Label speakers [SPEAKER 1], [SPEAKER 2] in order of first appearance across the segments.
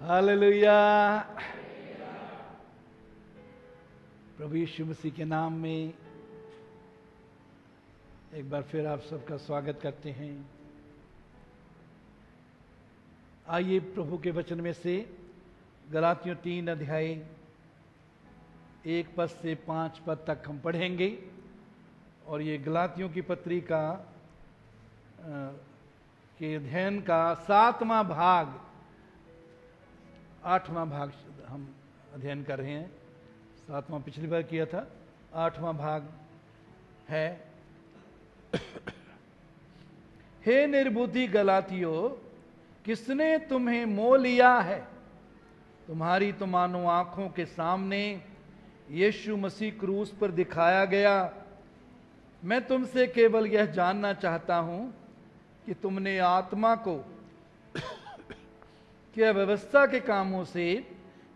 [SPEAKER 1] Hallelujah. प्रभु यीशु मसीह के नाम में एक बार फिर आप सबका स्वागत करते हैं। आइए प्रभु के वचन में से गलातियों 3 अध्याय 1 पद से 5 पद तक हम पढ़ेंगे। और ये गलातियों की पत्री का के अध्ययन का 7वां भाग, 8वां भाग हम अध्ययन कर रहे हैं। 7वां पिछली बार किया था, 8वां भाग है। हे निर्बुद्धि गलातियों, किसने तुम्हें मोह लिया है? तुम्हारी तो मानो आंखों के सामने यीशु मसीह क्रूस पर दिखाया गया। मैं तुमसे केवल यह जानना चाहता हूं कि तुमने आत्मा को क्या व्यवस्था के कामों से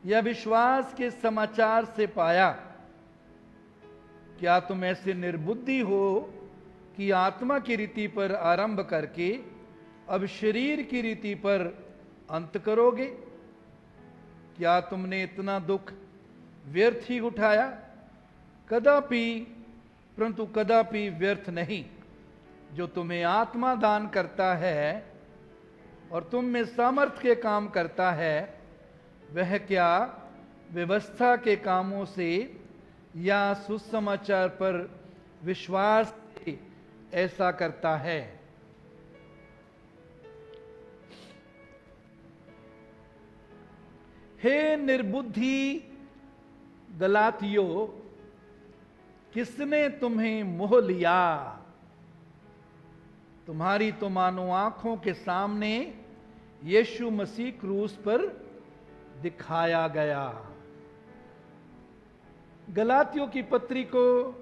[SPEAKER 1] या विश्वास के समाचार से पाया? क्या तुम ऐसे निर्बुद्धि हो कि आत्मा की रीति पर आरंभ करके अब शरीर की रीति पर अंत करोगे? क्या तुमने इतना दुख व्यर्थ ही उठाया? कदापि, परंतु कदापि व्यर्थ नहीं। जो तुम्हें आत्मा दान करता है और तुम में सामर्थ्य के काम करता है, वह क्या व्यवस्था के कामों से या सुसमाचार पर विश्वास से ऐसा करता है? हे निर्बुद्धि गलातियों, किसने तुम्हें मोह लिया? तुम्हारी तो मानो आंखों के सामने यीशु मसीह क्रूस पर दिखाया गया। गलातियों की पत्री को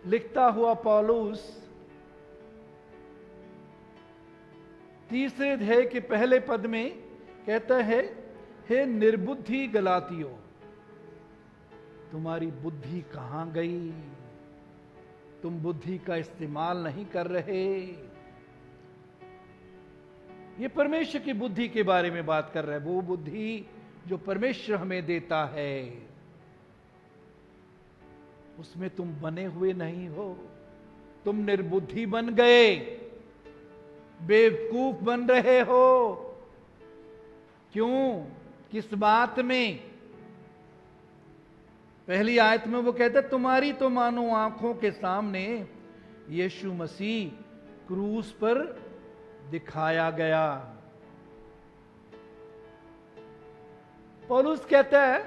[SPEAKER 1] लिखता हुआ पौलुस 3 अध्याय के पहले पद में कहता है, हे निर्बुद्धि गलातियों, तुम्हारी बुद्धि कहां गई? तुम बुद्धि का इस्तेमाल नहीं कर रहे। ये परमेश्वर की बुद्धि के बारे में बात कर रहा है, वो बुद्धि जो परमेश्वर हमें देता है, उसमें तुम बने हुए नहीं हो। तुम निर्बुद्धि बन गए, बेवकूफ बन रहे हो। क्यों? किस बात में? पहली आयत में वो कहता है, तुम्हारी तो मानो आंखों के सामने यीशु मसीह क्रूस पर दिखाया गया। पौलुस कहता है,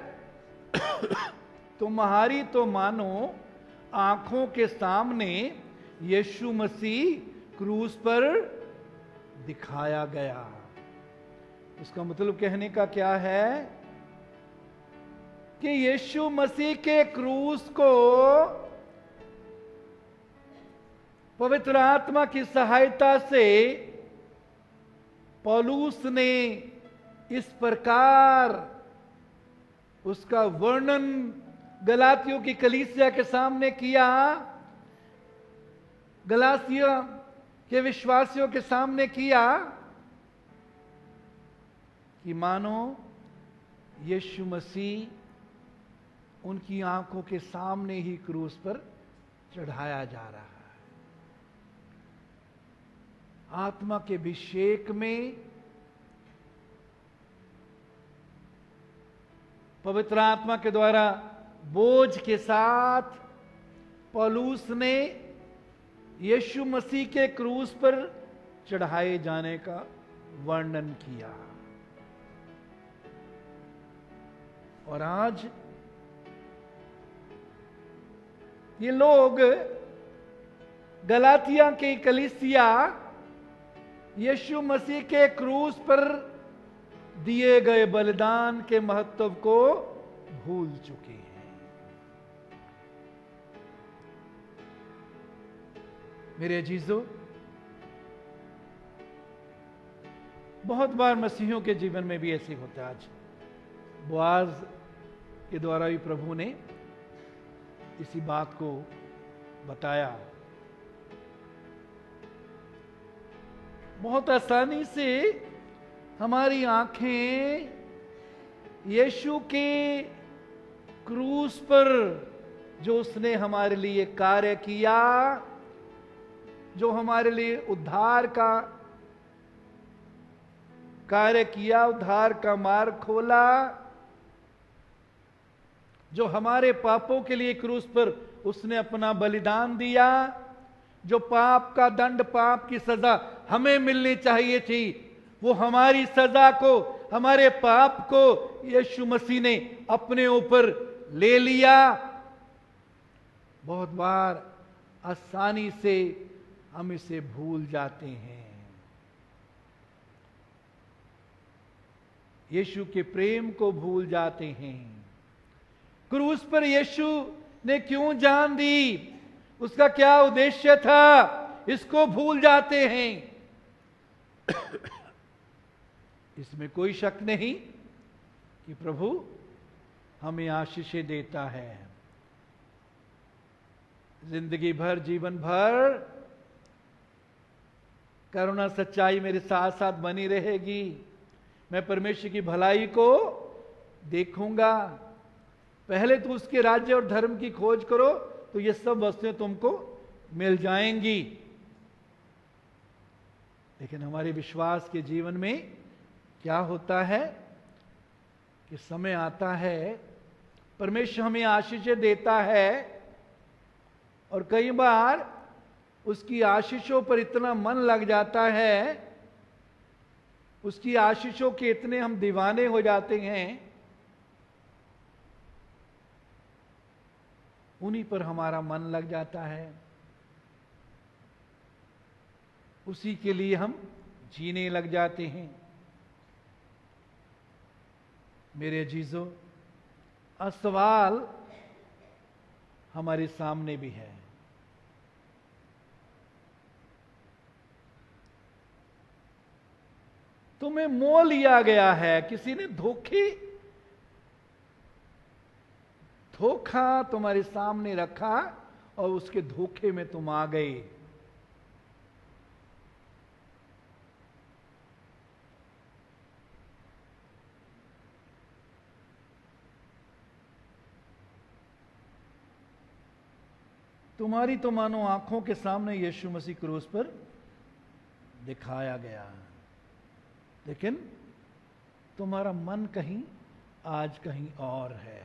[SPEAKER 1] तुम्हारी तो मानो आंखों के सामने यीशु मसीह क्रूस पर दिखाया गया। उसका मतलब कहने का क्या है कि यीशु मसीह के क्रूस को पवित्र आत्मा की सहायता से पौलुस ने इस प्रकार उसका वर्णन गलातियों की कलीसिया के सामने किया, गलातियों के विश्वासियों के सामने किया कि मानो यीशु मसीह उनकी आंखों के सामने ही क्रूस पर चढ़ाया जा रहा है। आत्मा के अभिषेक में पवित्र आत्मा के द्वारा बोझ के साथ पौलुस ने यीशु मसीह के क्रूस पर चढ़ाए जाने का वर्णन किया। और आज ये लोग गलातिया की कलीसिया यीशु मसीह के क्रूस पर दिए गए बलिदान के महत्व को भूल चुके हैं। मेरे अजीजों, बहुत बार मसीहियों के जीवन में भी ऐसे होता है। आज बोआज के द्वारा भी प्रभु ने इसी बात को बताया। बहुत आसानी से हमारी आंखें यीशु के क्रूस पर जो उसने हमारे लिए कार्य किया, जो हमारे लिए उद्धार का कार्य किया, उद्धार का मार्ग खोला, जो हमारे पापों के लिए क्रूस पर उसने अपना बलिदान दिया, जो पाप का दंड, पाप की सजा हमें मिलनी चाहिए थी, वो हमारी सजा को, हमारे पाप को यीशु मसीह ने अपने ऊपर ले लिया। बहुत बार आसानी से हम इसे भूल जाते हैं। यीशु के प्रेम को भूल जाते हैं। क्रूस पर यीशु ने क्यों जान दी, उसका क्या उद्देश्य था, इसको भूल जाते हैं। इसमें कोई शक नहीं कि प्रभु हमें आशीषें देता है। जिंदगी भर, जीवन भर करुणा सच्चाई मेरे साथ साथ बनी रहेगी। मैं परमेश्वर की भलाई को देखूंगा। पहले तो उसके राज्य और धर्म की खोज करो तो ये सब वस्तुएं तुमको मिल जाएंगी। लेकिन हमारे विश्वास के जीवन में क्या होता है कि समय आता है, परमेश्वर हमें आशीषें देता है और कई बार उसकी आशीषों पर इतना मन लग जाता है, उसकी आशीषों के इतने हम दीवाने हो जाते हैं, उन्हीं पर हमारा मन लग जाता है, उसी के लिए हम जीने लग जाते हैं। मेरे अजीजों, सवाल हमारे सामने भी है। तुम्हें मोह लिया गया है, किसी ने धोखा तुम्हारे सामने रखा और उसके धोखे में तुम आ गए। तुम्हारी तो मानो आंखों के सामने यीशु मसीह क्रूस पर दिखाया गया, लेकिन तुम्हारा मन कहीं आज कहीं और है,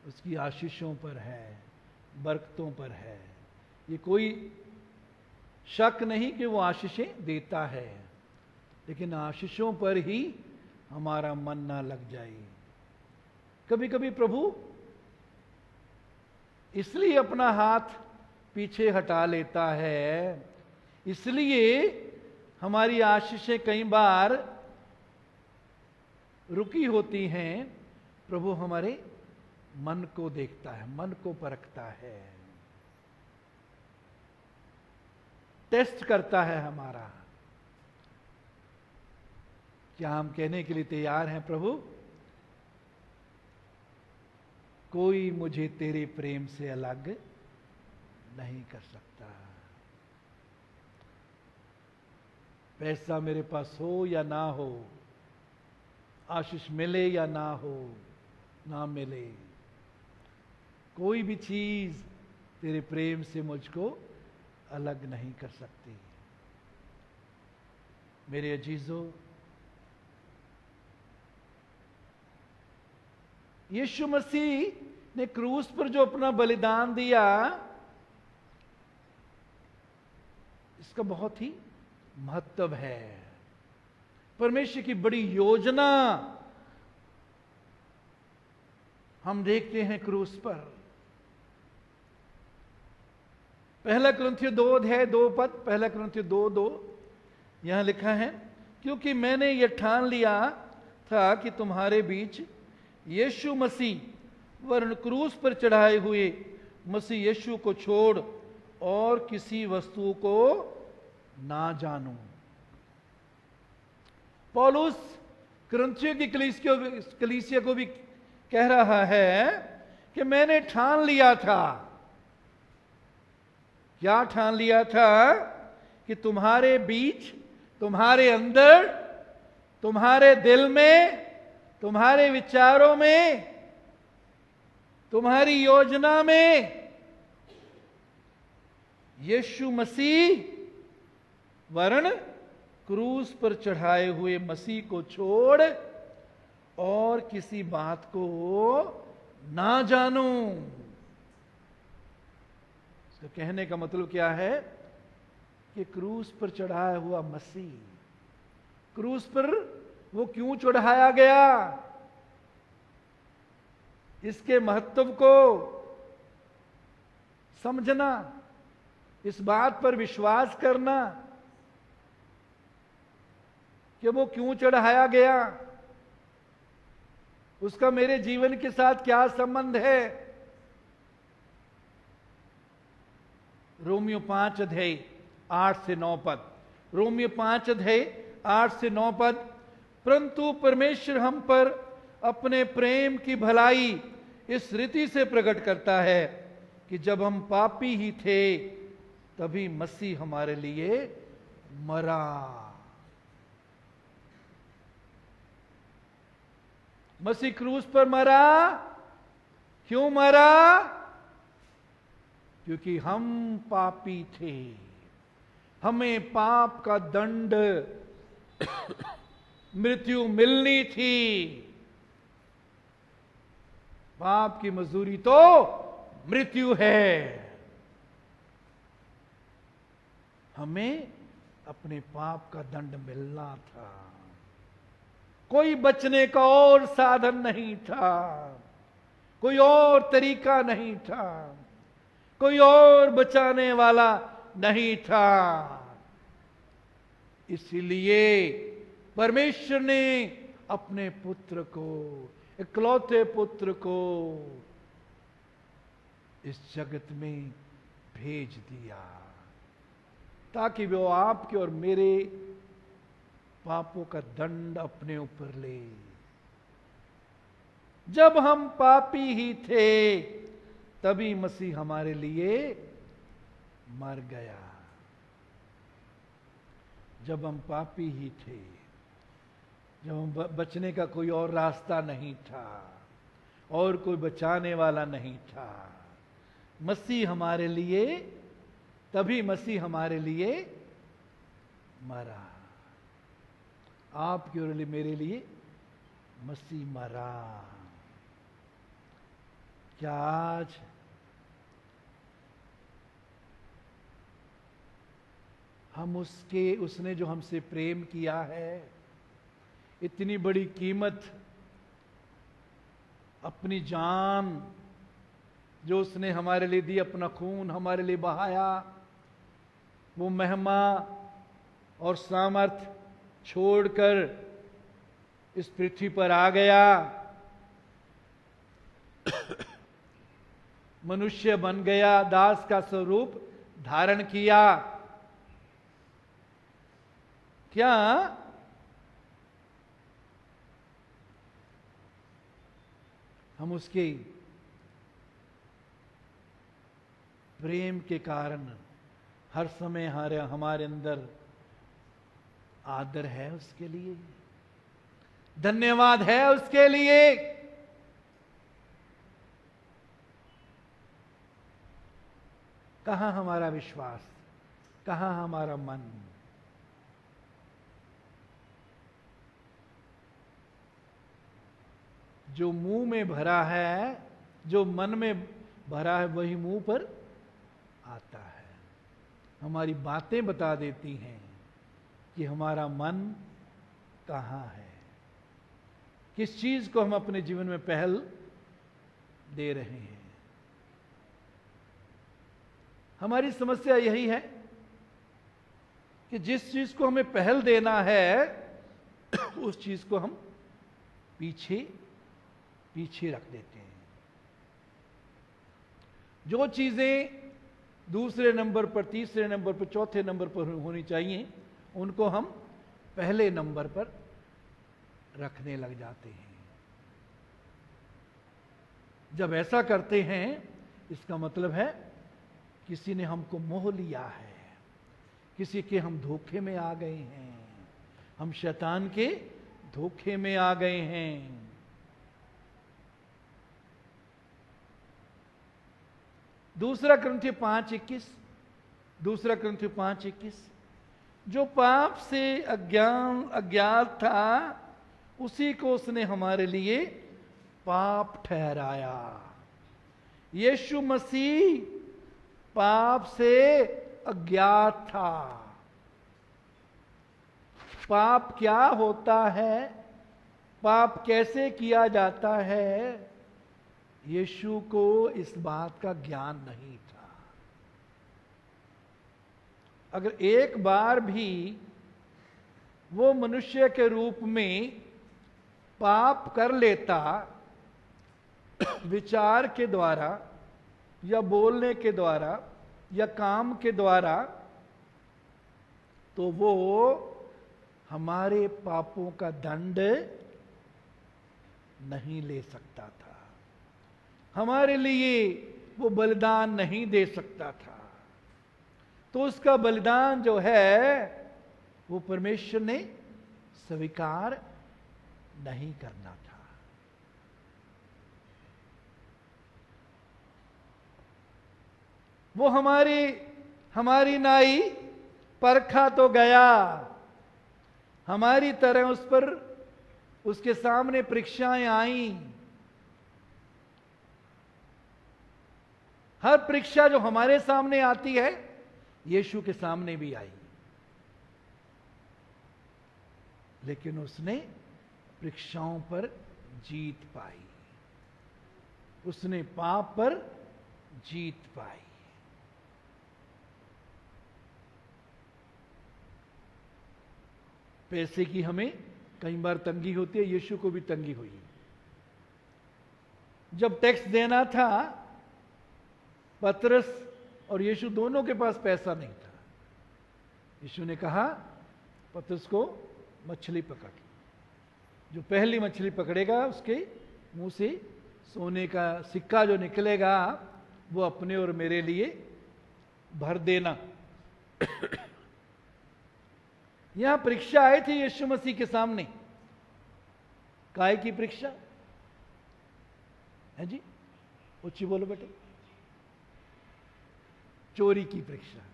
[SPEAKER 1] उसकी आशीषों पर है, बरकतों पर है। ये कोई शक नहीं कि वो आशीषें देता है, लेकिन आशीषों पर ही हमारा मन ना लग जाए। कभी कभी प्रभु इसलिए अपना हाथ पीछे हटा लेता है, इसलिए हमारी आशीषें कई बार रुकी होती हैं। प्रभु हमारे मन को देखता है, मन को परखता है, टेस्ट करता है हमारा। क्या हम कहने के लिए तैयार हैं, प्रभु कोई मुझे तेरे प्रेम से अलग नहीं कर सकता। पैसा मेरे पास हो या ना हो, आशीष मिले या ना हो, ना मिले, कोई भी चीज तेरे प्रेम से मुझको अलग नहीं कर सकती। मेरे अजीजों, यीशु मसीह ने क्रूस पर जो अपना बलिदान दिया, इसका बहुत ही महत्व है। परमेश्वर की बड़ी योजना हम देखते हैं क्रूस पर। पहला कुरिन्थियों 2 अध्याय 2 पद, पहला कुरिन्थियों 2:2 यहां लिखा है, क्योंकि मैंने यह ठान लिया था कि तुम्हारे बीच यीशु मसीह वरन क्रूस पर चढ़ाए हुए मसीह यीशु को छोड़ और किसी वस्तु को ना जानूं। पौलुस कुरिन्थियों की कलीसिया को भी कह रहा है कि मैंने ठान लिया था। क्या ठान लिया था? कि तुम्हारे बीच, तुम्हारे अंदर तुम्हारे दिल में, तुम्हारे विचारों में, तुम्हारी योजना में यीशु मसीह वर्ण क्रूस पर चढ़ाए हुए मसीह को छोड़ और किसी बात को ना जानो। इसका कहने का मतलब क्या है कि क्रूस पर चढ़ाया हुआ मसीह, क्रूस पर वो क्यों चढ़ाया गया, इसके महत्व को समझना, इस बात पर विश्वास करना कि वो क्यों चढ़ाया गया, उसका मेरे जीवन के साथ क्या संबंध है। रोमियो 5 अध्याय 8 से 9 पद, रोमियो 5 अध्याय 8 से 9 पद। परंतु परमेश्वर हम पर अपने प्रेम की भलाई इस रीति से प्रकट करता है कि जब हम पापी ही थे तभी मसीह हमारे लिए मरा। मसीह क्रूस पर मरा। क्यों मरा? क्योंकि हम पापी थे, हमें पाप का दंड मृत्यु मिलनी थी। पाप की मजदूरी तो मृत्यु है। हमें अपने पाप का दंड मिलना था, कोई बचने का और साधन नहीं था, कोई और तरीका नहीं था, कोई और बचाने वाला नहीं था। इसलिए परमेश्वर ने अपने पुत्र को, इकलौते पुत्र को इस जगत में भेज दिया ताकि वो आपके और मेरे पापों का दंड अपने ऊपर ले। जब हम पापी ही थे तभी मसीह हमारे लिए मर गया। जब हम पापी ही थे, जब हम बचने का कोई और रास्ता नहीं था और कोई बचाने वाला नहीं था, मसीह हमारे लिए, तभी मसीह हमारे लिए मरा। आपके और मेरे लिए मसीह मरा। क्या आज हम उसने जो हमसे प्रेम किया है, इतनी बड़ी कीमत, अपनी जान जो उसने हमारे लिए दी, अपना खून हमारे लिए बहाया, वो महिमा और सामर्थ छोड़कर इस पृथ्वी पर आ गया, मनुष्य बन गया, दास का स्वरूप धारण किया। क्या हम उसके प्रेम के कारण हर समय हमारे अंदर आदर है उसके लिए, धन्यवाद है उसके लिए? कहां हमारा विश्वास, कहां हमारा मन? जो मुंह में भरा है, जो मन में भरा है, वही मुंह पर आता है। हमारी बातें बता देती हैं कि हमारा मन कहां है, किस चीज को हम अपने जीवन में पहल दे रहे हैं। हमारी समस्या यही है कि जिस चीज को हमें पहल देना है उस चीज को हम पीछे पीछे रख देते हैं। जो चीजें दूसरे नंबर पर, तीसरे नंबर पर, चौथे नंबर पर होनी चाहिए, उनको हम पहले नंबर पर रखने लग जाते हैं। जब ऐसा करते हैं, इसका मतलब है किसी ने हमको मोह लिया है, किसी के हम धोखे में आ गए हैं, हम शैतान के धोखे में आ गए हैं। दूसरा कुरिन्थियों 5:21, दूसरा कुरिन्थियों 5:21, जो पाप से अज्ञात था उसी को उसने हमारे लिए पाप ठहराया। यीशु मसीह पाप से अज्ञात था। पाप क्या होता है, पाप कैसे किया जाता है, यीशु को इस बात का ज्ञान नहीं था। अगर एक बार भी वो मनुष्य के रूप में पाप कर लेता, विचार के द्वारा या बोलने के द्वारा या काम के द्वारा, तो वो हमारे पापों का दंड नहीं ले सकता था, हमारे लिए वो बलिदान नहीं दे सकता था। तो उसका बलिदान जो है वो परमेश्वर ने स्वीकार नहीं करना था। वो हमारी नाई परखा तो गया, हमारी तरह उस पर उसके सामने परीक्षाएं आई। हर परीक्षा जो हमारे सामने आती है यीशु के सामने भी आई, लेकिन उसने परीक्षाओं पर जीत पाई, उसने पाप पर जीत पाई। पैसे की हमें कई बार तंगी होती है, यीशु को भी तंगी हुई। जब टैक्स देना था, पतरस और यीशु दोनों के पास पैसा नहीं था। यीशु ने कहा पतरस को मछली पकड़, जो पहली मछली पकड़ेगा उसके मुंह से सोने का सिक्का जो निकलेगा वो अपने और मेरे लिए भर देना। यहां परीक्षा आई थी यीशु मसीह के सामने। काय की परीक्षा है जी? ऊंची बोलो बेटे। चोरी की परीक्षा,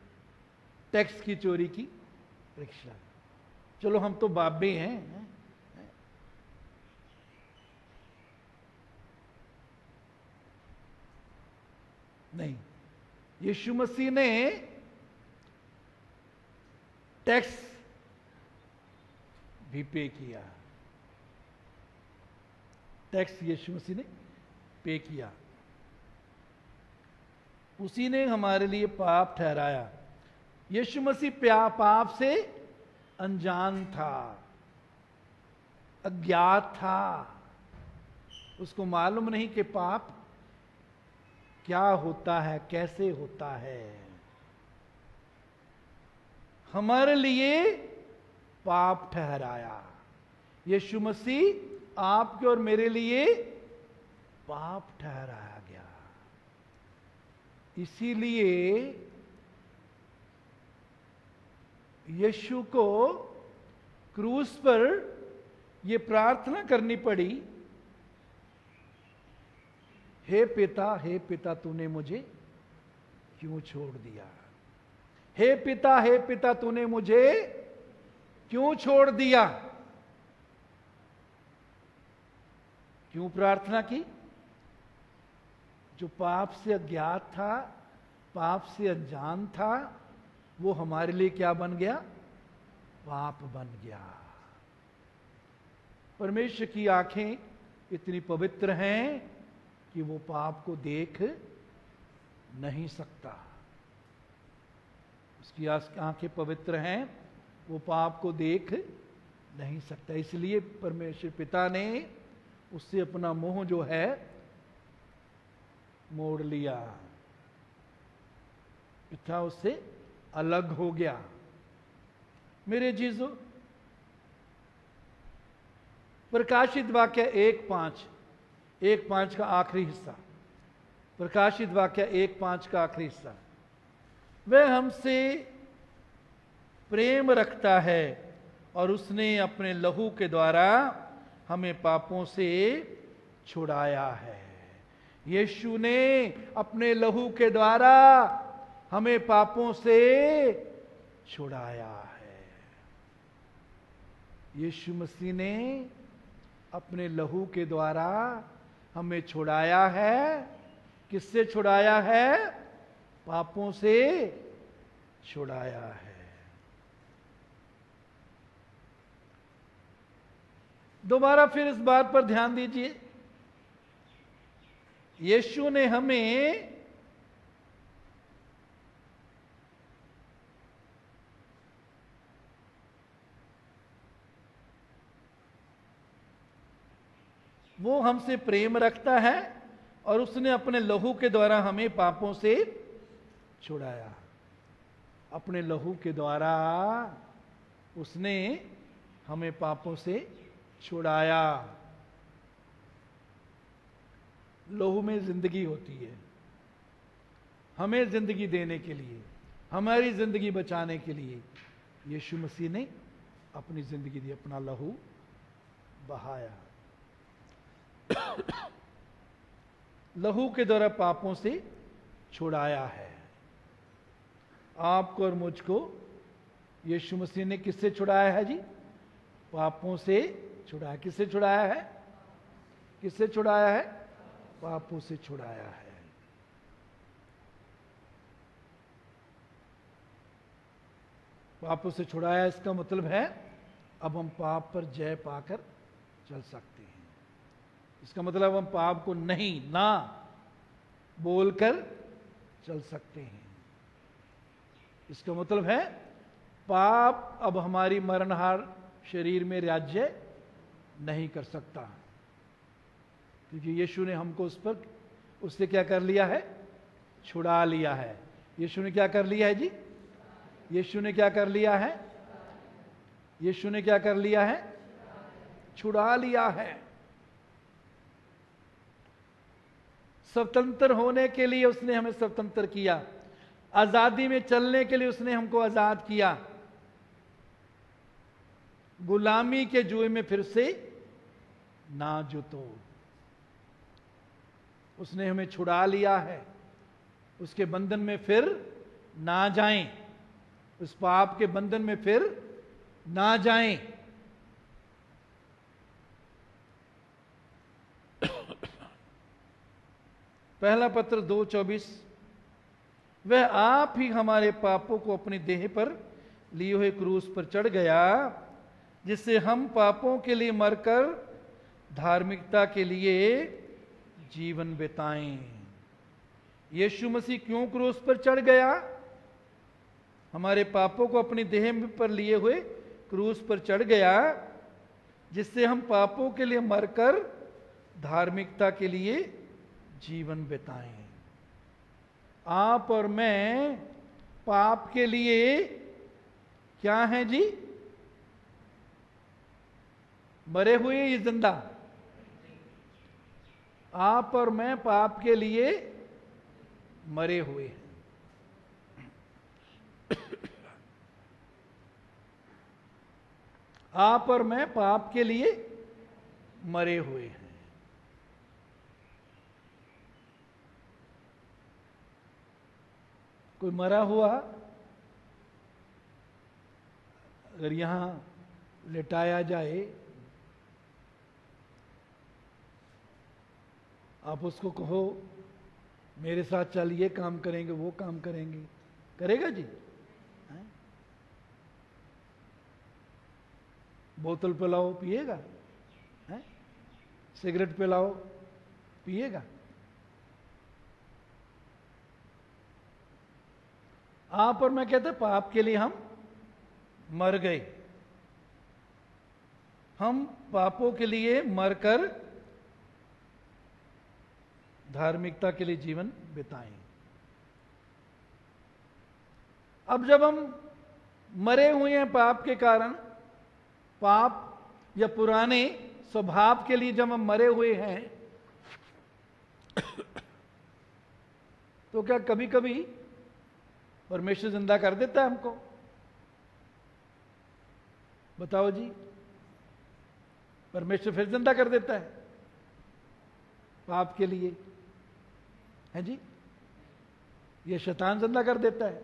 [SPEAKER 1] टैक्स की चोरी की परीक्षा। चलो हम तो बाबे हैं, नहीं, यीशु मसीह ने टैक्स भी पे किया। टैक्स यीशु मसीह ने पे किया, उसी ने हमारे लिए पाप ठहराया। यीशु मसीह पाप से अनजान था, अज्ञात था, उसको मालूम नहीं कि पाप क्या होता है, कैसे होता है। हमारे लिए पाप ठहराया। यीशु मसीह आपके और मेरे लिए पाप ठहराया गया। इसीलिए यीशु को क्रूस पर यह प्रार्थना करनी पड़ी, हे पिता तूने मुझे क्यों छोड़ दिया। हे पिता तूने मुझे क्यों छोड़ दिया। क्यों प्रार्थना की? जो पाप से अज्ञात था, पाप से अनजान था, वो हमारे लिए क्या बन गया? पाप बन गया। परमेश्वर की आंखें इतनी पवित्र हैं कि वो पाप को देख नहीं सकता। उसकी आंखें पवित्र हैं, वो पाप को देख नहीं सकता। इसलिए परमेश्वर पिता ने उससे अपना मुंह जो है मोड़ लिया। पिता उससे अलग हो गया। मेरे जीजो, प्रकाशित वाक्य 1:5 का आखिरी हिस्सा, प्रकाशित वाक्य 1:5 का आखिरी हिस्सा, वह हमसे प्रेम रखता है और उसने अपने लहू के द्वारा हमें पापों से छुड़ाया है। यीशु ने अपने लहू के द्वारा हमें पापों से छुड़ाया है। यीशु मसीह ने अपने लहू के द्वारा हमें छुड़ाया है। किससे छुड़ाया है? पापों से छुड़ाया है। दोबारा फिर इस बात पर ध्यान दीजिए, यीशु ने हमें वो हमसे प्रेम रखता है और उसने अपने लहू के द्वारा हमें पापों से छुड़ाया। अपने लहू के द्वारा उसने हमें पापों से छुड़ाया। लहू में जिंदगी होती है, हमें जिंदगी देने के लिए, हमारी जिंदगी बचाने के लिए यीशु मसीह ने अपनी जिंदगी दी, अपना लहू बहाया। लहू के द्वारा पापों से छुड़ाया है। आपको और मुझको यीशु मसीह ने किससे छुड़ाया है जी? पापों से छुड़ाया। किससे छुड़ाया है? किससे छुड़ाया है? पापों से छुड़ाया है। पापों से छुड़ाया, इसका मतलब है अब हम पाप पर जय पाकर चल सकते हैं। इसका मतलब हम पाप को नहीं ना बोलकर चल सकते हैं। इसका मतलब है पाप अब हमारी मरणहार शरीर में राज्य नहीं कर सकता, क्योंकि यीशु ने हमको उस पर उससे क्या कर लिया है? छुड़ा लिया है। यीशु ने क्या कर लिया है जी? यीशु ने क्या कर लिया है? यीशु ने क्या कर लिया है? छुड़ा लिया है। स्वतंत्र होने के लिए उसने हमें स्वतंत्र किया। आजादी में चलने के लिए उसने हमको आजाद किया। गुलामी के जुए में फिर से ना जुतो। उसने हमें छुड़ा लिया है। उसके बंधन में फिर ना जाएं, उस पाप के बंधन में फिर ना जाएं। पहला पत्र 2:24, वह आप ही हमारे पापों को अपनी देह पर लिए हुए क्रूस पर चढ़ गया, जिससे हम पापों के लिए मरकर धार्मिकता के लिए जीवन बिताएं। यीशु मसीह क्यों क्रूस पर चढ़ गया? हमारे पापों को अपनी देह पर लिए हुए क्रूस पर चढ़ गया, जिससे हम पापों के लिए मरकर धार्मिकता के लिए जीवन बिताएं। आप और मैं पाप के लिए क्या हैं जी? मरे हुए या जिंदा? आप और मैं पाप के लिए मरे हुए हैं। आप और मैं पाप के लिए मरे हुए हैं। कोई मरा हुआ अगर यहां लेटाया जाए, आप उसको कहो मेरे साथ चल, ये काम करेंगे वो काम करेंगे, करेगा जी? हैं? बोतल पिलाओ पिएगा? हैं? सिगरेट पिलाओ पिएगा? आप और मैं कहते पाप के लिए हम मर गए। हम पापों के लिए मरकर धार्मिकता के लिए जीवन बिताएं। अब जब हम मरे हुए हैं पाप के कारण, पाप या पुराने स्वभाव के लिए जब हम मरे हुए हैं, तो क्या कभी कभी परमेश्वर जिंदा कर देता है हमको? बताओ जी, परमेश्वर फिर जिंदा कर देता है पाप के लिए, है जी? ये शैतान जिंदा कर देता है।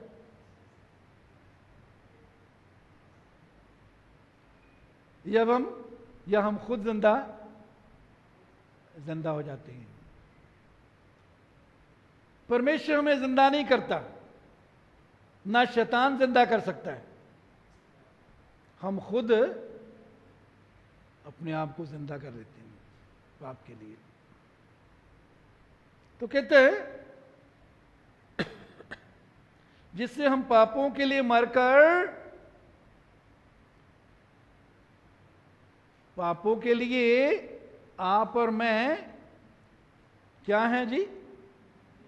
[SPEAKER 1] या हम खुद जिंदा हो जाते हैं। परमेश्वर हमें जिंदा नहीं करता, ना शैतान जिंदा कर सकता है, हम खुद अपने आप को जिंदा कर देते हैं पाप के लिए। तो कहते हैं जिससे हम पापों के लिए मरकर, पापों के लिए आप और मैं क्या हैं जी?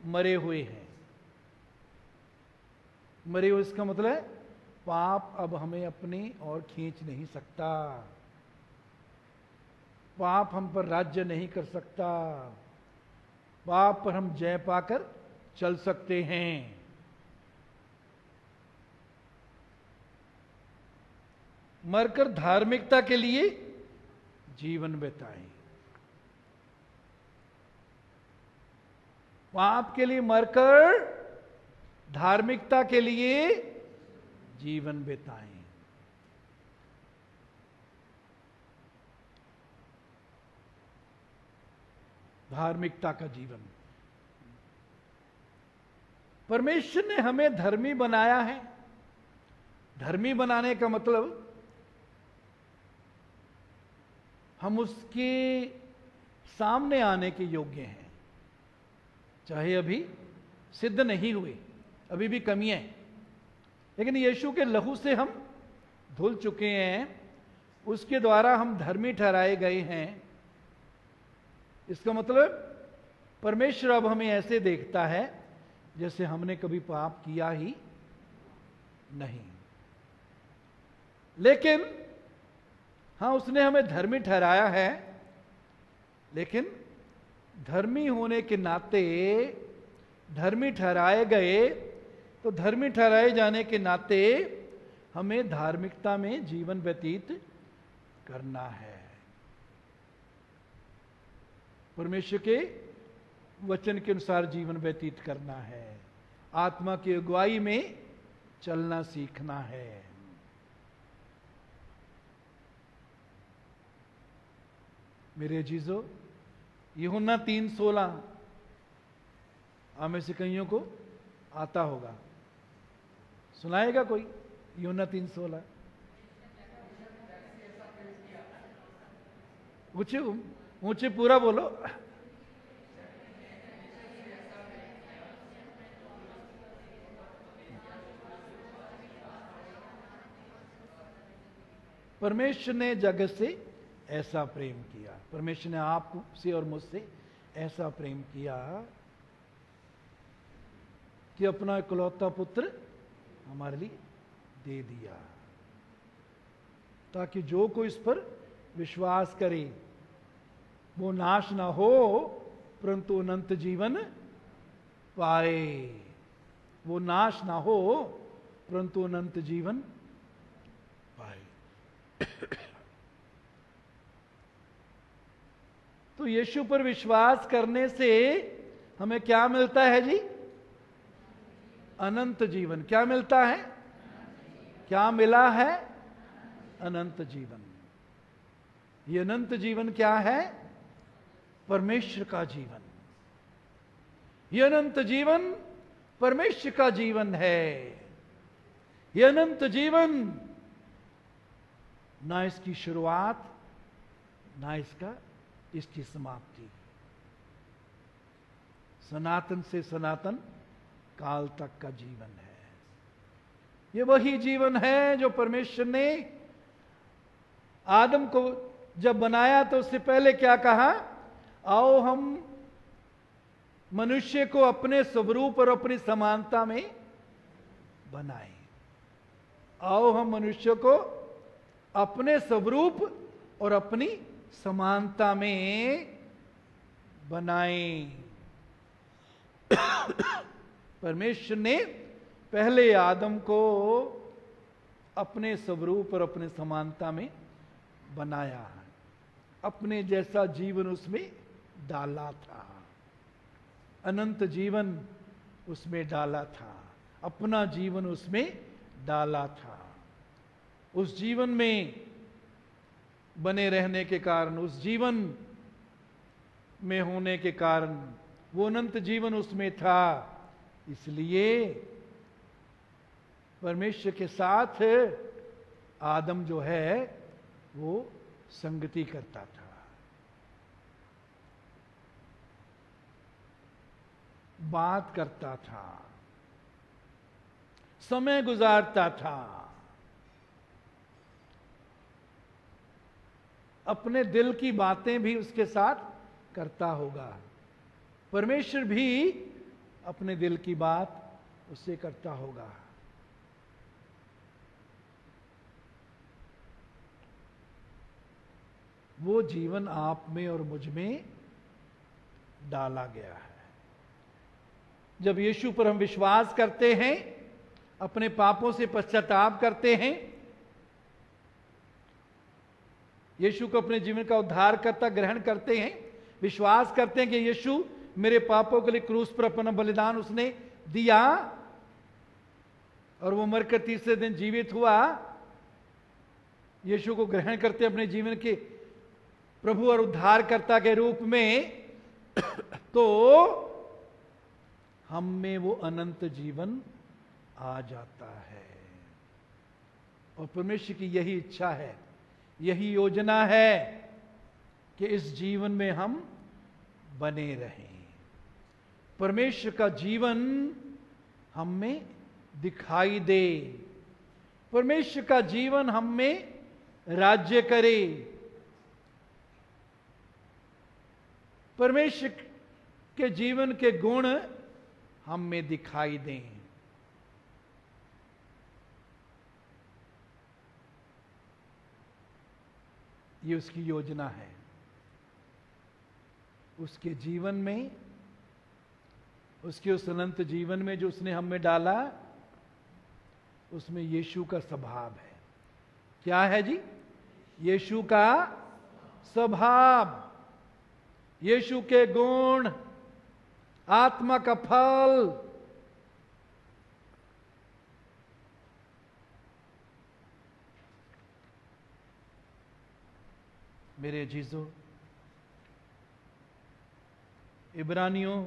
[SPEAKER 1] मरे हुए हैं। मरे हुए इसका मतलब है पाप अब हमें अपनी ओर खींच नहीं सकता, पाप हम पर राज्य नहीं कर सकता, पाप पर हम जय पाकर चल सकते हैं। मरकर धार्मिकता के लिए जीवन बिताएं, पाप के लिए मरकर धार्मिकता के लिए जीवन बिताएं। धार्मिकता का जीवन। परमेश्वर ने हमें धर्मी बनाया है। धर्मी बनाने का मतलब हम उसके सामने आने के योग्य हैं, चाहे अभी सिद्ध नहीं हुए, अभी भी कमियां हैं, लेकिन यीशु के लहू से हम धुल चुके हैं, उसके द्वारा हम धर्मी ठहराए गए हैं। इसका मतलब परमेश्वर अब हमें ऐसे देखता है जैसे हमने कभी पाप किया ही नहीं। लेकिन हाँ, उसने हमें धर्मी ठहराया है, लेकिन धर्मी होने के नाते, धर्मी ठहराए गए तो धर्मी ठहराए जाने के नाते हमें धार्मिकता में जीवन व्यतीत करना है, परमेश्वर के वचन के अनुसार जीवन व्यतीत करना है, आत्मा की अगुवाई में चलना सीखना है। मेरे अजीजों, यूहन्ना 3:16 हमें से कईयों को आता होगा, सुनाएगा कोई? यूहन्ना 3:16 ऊंचे ऊंचे पूरा बोलो। परमेश्वर ने जगत से ऐसा प्रेम किया, परमेश्वर ने आपसे और मुझसे ऐसा प्रेम किया कि अपना इकलौता पुत्र हमारे लिए दे दिया, ताकि जो कोई इस पर विश्वास करे वो नाश ना हो परंतु अनंत जीवन पाए। वो नाश ना हो परंतु अनंत जीवन पाए। तो यीशु पर विश्वास करने से हमें क्या मिलता है जी? अनंत जीवन। क्या मिलता है? क्या मिला है? अनंत जीवन। ये अनंत जीवन क्या है? परमेश्वर का जीवन। ये अनंत जीवन परमेश्वर का जीवन है। ये अनंत जीवन ना इसकी शुरुआत ना इसकी समाप्ति, सनातन से सनातन काल तक का जीवन है। ये वही जीवन है जो परमेश्वर ने आदम को जब बनाया तो उससे पहले क्या कहा? आओ हम मनुष्य को अपने स्वरूप और अपनी समानता में बनाएं। आओ हम मनुष्य को अपने स्वरूप और अपनी समानता में बनाएं। परमेश्वर ने पहले आदम को अपने स्वरूप और अपने समानता में बनाया है, अपने जैसा जीवन उसमें डाला था, अनंत जीवन उसमें डाला था, अपना जीवन उसमें डाला था। उस जीवन में बने रहने के कारण, उस जीवन में होने के कारण, वो अनंत जीवन उसमें था, इसलिए परमेश्वर के साथ आदम जो है वो संगति करता था, बात करता था, समय गुजारता था, अपने दिल की बातें भी उसके साथ करता होगा। परमेश्वर भी अपने दिल की बात उससे करता होगा। वो जीवन आप में और मुझ में डाला गया है। जब यीशु पर हम विश्वास करते हैं, अपने पापों से पश्चाताप करते हैं, यीशु को अपने जीवन का उद्धारकर्ता ग्रहण करते हैं, विश्वास करते हैं कि यीशु मेरे पापों के लिए क्रूस पर अपना बलिदान उसने दिया और वो मरकर तीसरे दिन जीवित हुआ, यीशु को ग्रहण करते अपने जीवन के प्रभु और उद्धारकर्ता के रूप में, तो हम में वो अनंत जीवन आ जाता है। और परमेश्वर की यही इच्छा है, यही योजना है कि इस जीवन में हम बने रहें, परमेश्वर का जीवन हम में दिखाई दे, परमेश्वर का जीवन हम में राज्य करे, परमेश्वर के जीवन के गुण हम में दिखाई दें। ये उसकी योजना है। उसके जीवन में, उसके उस अनंत जीवन में जो उसने हम में डाला, उसमें यीशु का स्वभाव है। क्या है जी? यीशु का स्वभाव, यीशु के गुण, आत्मा का फल। मेरे अजीजों, इब्रानियों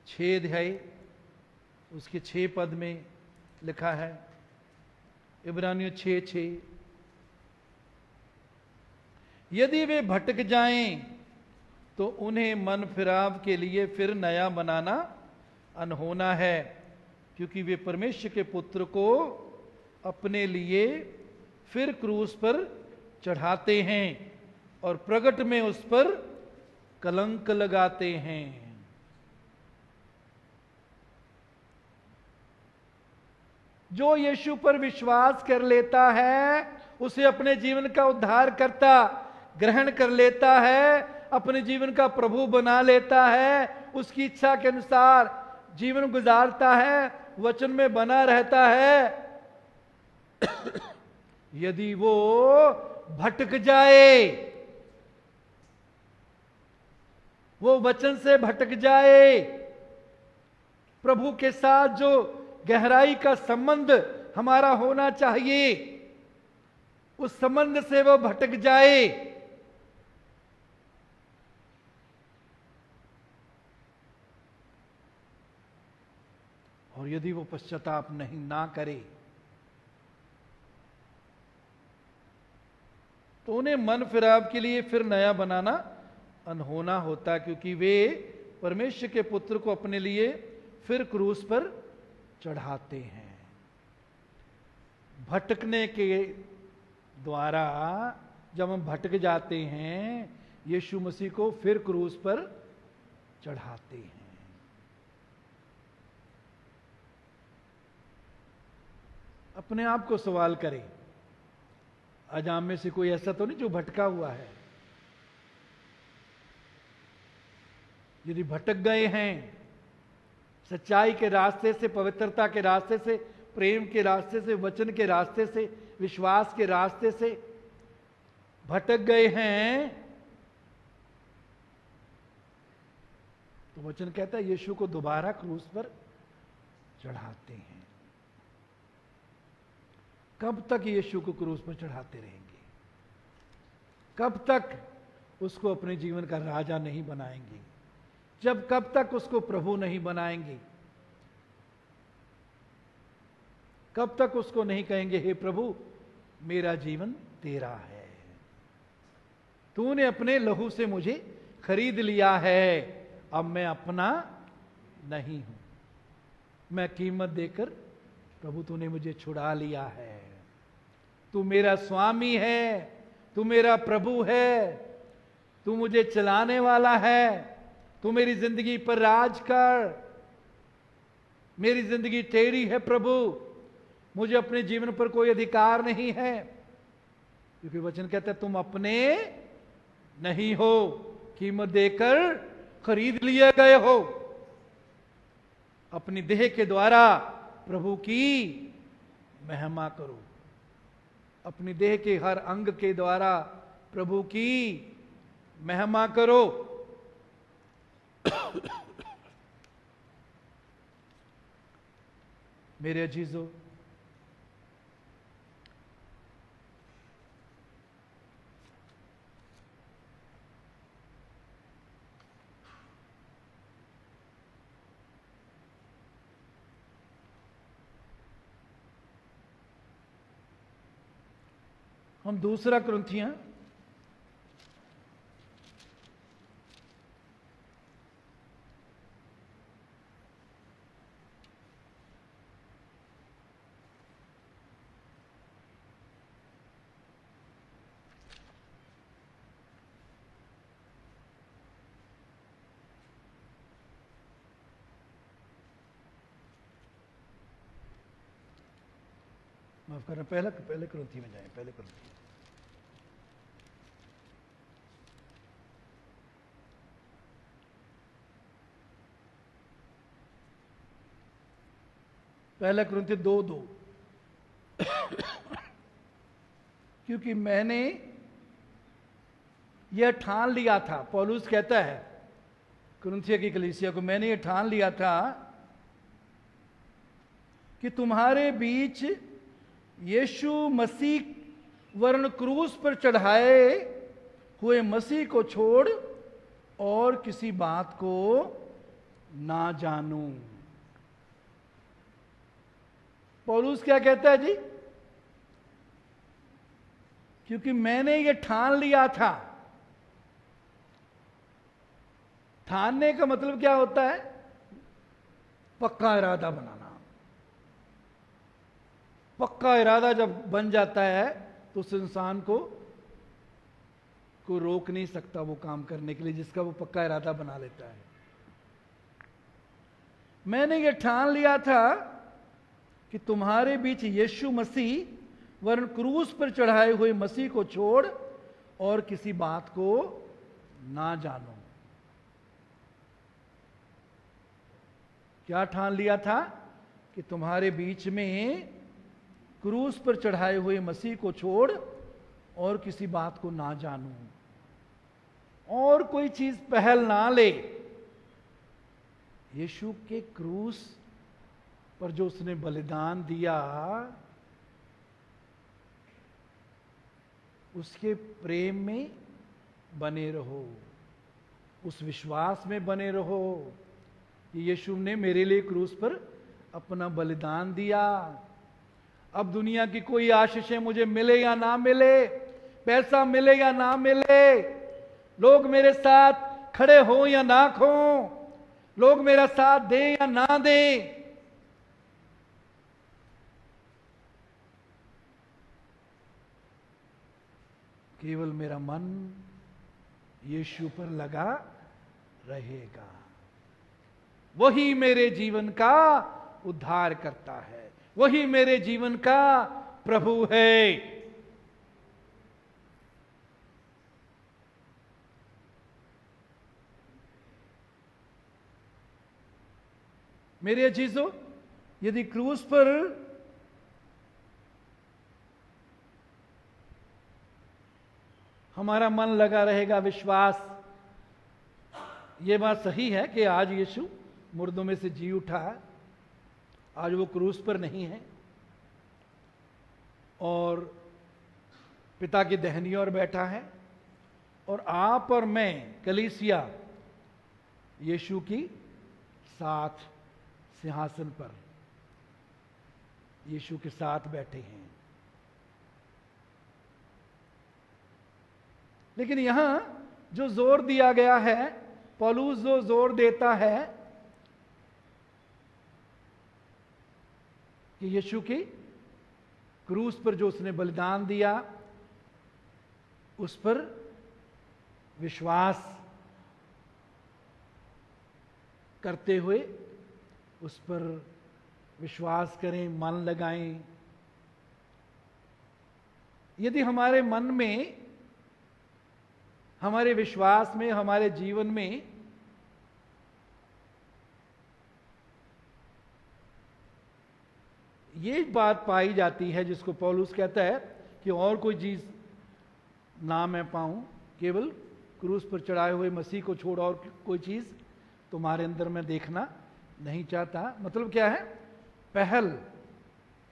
[SPEAKER 1] 6 अध्याय उसके 6 पद में लिखा है, इब्रानियों 6:6, यदि वे भटक जाएं तो उन्हें मन फिराव के लिए फिर नया बनाना अनहोना है, क्योंकि वे परमेश्वर के पुत्र को अपने लिए फिर क्रूस पर चढ़ाते हैं और प्रगट में उस पर कलंक लगाते हैं। जो यीशु पर विश्वास कर लेता है, उसे अपने जीवन का उद्धारकर्ता ग्रहण कर लेता है, अपने जीवन का प्रभु बना लेता है, उसकी इच्छा के अनुसार जीवन गुजारता है, वचन में बना रहता है। यदि वो भटक जाए, वो वचन से भटक जाए, प्रभु के साथ जो गहराई का संबंध हमारा होना चाहिए, उस संबंध से वो भटक जाए, और यदि वो पश्चाताप नहीं ना करे, तो उन्हें मन फिराव के लिए फिर नया बनाना अनहोना होता, क्योंकि वे परमेश्वर के पुत्र को अपने लिए फिर क्रूस पर चढ़ाते हैं। भटकने के द्वारा जब हम भटक जाते हैं, यीशु मसीह को फिर क्रूस पर चढ़ाते हैं। अपने आप को सवाल करें, आज आप में से कोई ऐसा तो नहीं जो भटका हुआ है? यदि भटक गए हैं, सच्चाई के रास्ते से, पवित्रता के रास्ते से प्रेम के रास्ते से, वचन के रास्ते से, विश्वास के रास्ते से भटक गए हैं, तो वचन कहता है यीशु को दोबारा क्रूस पर चढ़ाते हैं। कब तक यीशु को क्रूस पर चढ़ाते रहेंगे? कब तक उसको अपने जीवन का राजा नहीं बनाएंगे? कब तक उसको प्रभु नहीं बनाएंगे? कब तक उसको नहीं कहेंगे हे प्रभु मेरा जीवन तेरा है, तूने अपने लहू से मुझे खरीद लिया है, अब मैं अपना नहीं हूं, मैं कीमत देकर प्रभु तूने मुझे छुड़ा लिया है, तू मेरा स्वामी है, तू मेरा प्रभु है, तू मुझे चलाने वाला है, तू मेरी जिंदगी पर राज कर, मेरी जिंदगी तेरी है प्रभु, मुझे अपने जीवन पर कोई अधिकार नहीं है, क्योंकि वचन कहता है तुम अपने नहीं हो, कीमत देकर खरीद लिए गए हो। अपनी देह के द्वारा प्रभु की महिमा करो, अपनी देह के हर अंग के द्वारा प्रभु की महिमा करो। मेरे अजीजों, हम दूसरा कुरिन्थियों माफ करना, पहले कुरिन्थी में जाएं, पहले कुरिन्थी पहला कुरिन्थी 2:2। क्योंकि मैंने यह ठान लिया था, पौलुस कहता है कुरिन्थिया की कलीसिया को, मैंने यह ठान लिया था कि तुम्हारे बीच यीशु मसीह वरन क्रूस पर चढ़ाए हुए मसीह को छोड़ और किसी बात को ना जानूं। पौलुस क्या कहता है जी? क्योंकि मैंने ये ठान लिया था। ठानने का मतलब क्या होता है? पक्का इरादा बनाना। पक्का इरादा जब बन जाता है तो उस इंसान को रोक नहीं सकता वो काम करने के लिए जिसका वो पक्का इरादा बना लेता है। मैंने ये ठान लिया था कि तुम्हारे बीच यीशु मसीह वरन क्रूस पर चढ़ाए हुए मसीह को छोड़ और किसी बात को ना जानो। क्या ठान लिया था? कि तुम्हारे बीच में क्रूस पर चढ़ाए हुए मसीह को छोड़ और किसी बात को ना जानूं, और कोई चीज पहल ना ले। यीशु के क्रूस पर जो उसने बलिदान दिया, उसके प्रेम में बने रहो, उस विश्वास में बने रहो कि यीशु ने मेरे लिए क्रूस पर अपना बलिदान दिया। अब दुनिया की कोई आशीषें मुझे मिले या ना मिले, पैसा मिले या ना मिले, लोग मेरे साथ खड़े हो या ना खो, लोग मेरा साथ दें या ना दें, केवल मेरा मन यीशु पर लगा रहेगा। वही मेरे जीवन का उद्धार करता है, वही मेरे जीवन का प्रभु है। मेरे अजीजों, यदि क्रूस पर हमारा मन लगा रहेगा, विश्वास। ये बात सही है कि आज यीशु मुर्दों में से जी उठा है, आज वो क्रूस पर नहीं है और पिता की दाहिनी ओर बैठा है, और आप और मैं, कलीसिया, यीशु की साथ सिंहासन पर यीशु के साथ बैठे हैं। लेकिन यहां जो जोर दिया गया है, पौलुस जो जोर देता है कि यीशु की क्रूस पर जो उसने बलिदान दिया, उस पर विश्वास करते हुए उस पर विश्वास करें, मन लगाएं। यदि हमारे मन में, हमारे विश्वास में, हमारे जीवन में ये बात पाई जाती है जिसको पौलुस कहता है कि और कोई चीज ना मैं पाऊं, केवल क्रूस पर चढ़ाए हुए मसीह को छोड़ और कोई चीज तुम्हारे अंदर मैं देखना नहीं चाहता। मतलब क्या है? पहल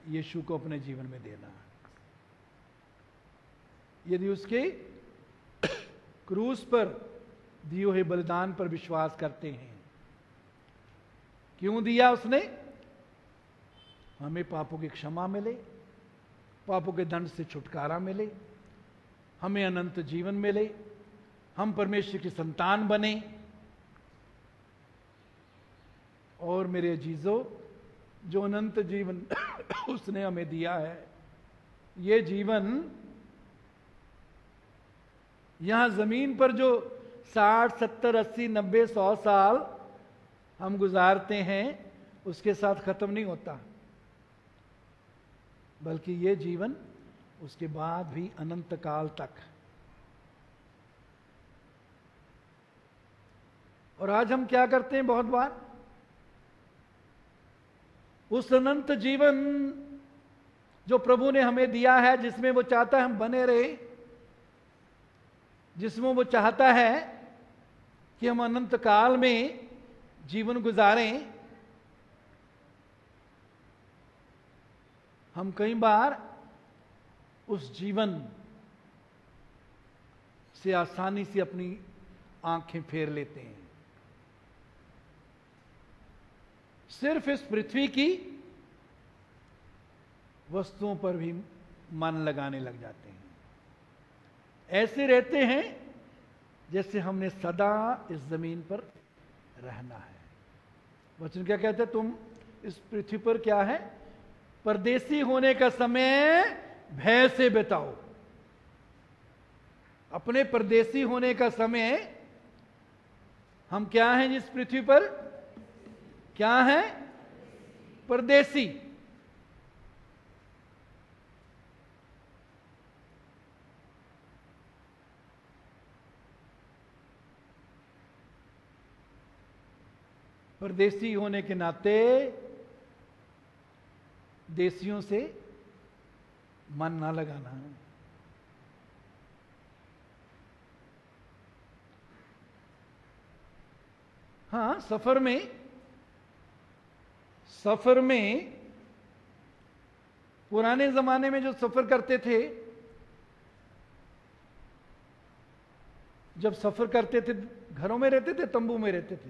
[SPEAKER 1] यीशु को अपने जीवन में देना। यदि उसके क्रूस पर दिए हुए बलिदान पर विश्वास करते हैं, क्यों दिया उसने? हमें पापों की क्षमा मिले, पापों के दंड से छुटकारा मिले, हमें अनंत जीवन मिले, हम परमेश्वर की संतान बने। और मेरे अजीजों, जो अनंत जीवन उसने हमें दिया है, ये जीवन यहां जमीन पर जो 60, 70, 80, 90, 100 साल हम गुजारते हैं, उसके साथ खत्म नहीं होता, बल्कि ये जीवन उसके बाद भी अनंत काल तक। और आज हम क्या करते हैं? बहुत बार उस अनंत जीवन जो प्रभु ने हमें दिया है, जिसमें वो चाहता है हम बने रहे, जिसमें वो चाहता है कि हम अनंत काल में जीवन गुजारें, हम कई बार उस जीवन से आसानी से अपनी आंखें फेर लेते हैं। सिर्फ इस पृथ्वी की वस्तुओं पर भी मन लगाने लग जाते हैं। ऐसे रहते हैं जैसे हमने सदा इस जमीन पर रहना है। वचन क्या कहते हैं? तुम इस पृथ्वी पर क्या है? परदेसी होने का समय भय से बिताओ। अपने परदेसी होने का समय हम क्या हैं इस पृथ्वी पर? क्या हैं? परदेसी। परदेसी होने के नाते देसियों से मन ना लगाना है। हाँ, सफर में पुराने जमाने में जो सफर करते थे, जब सफर करते थे, घरों में रहते थे, तंबू में रहते थे?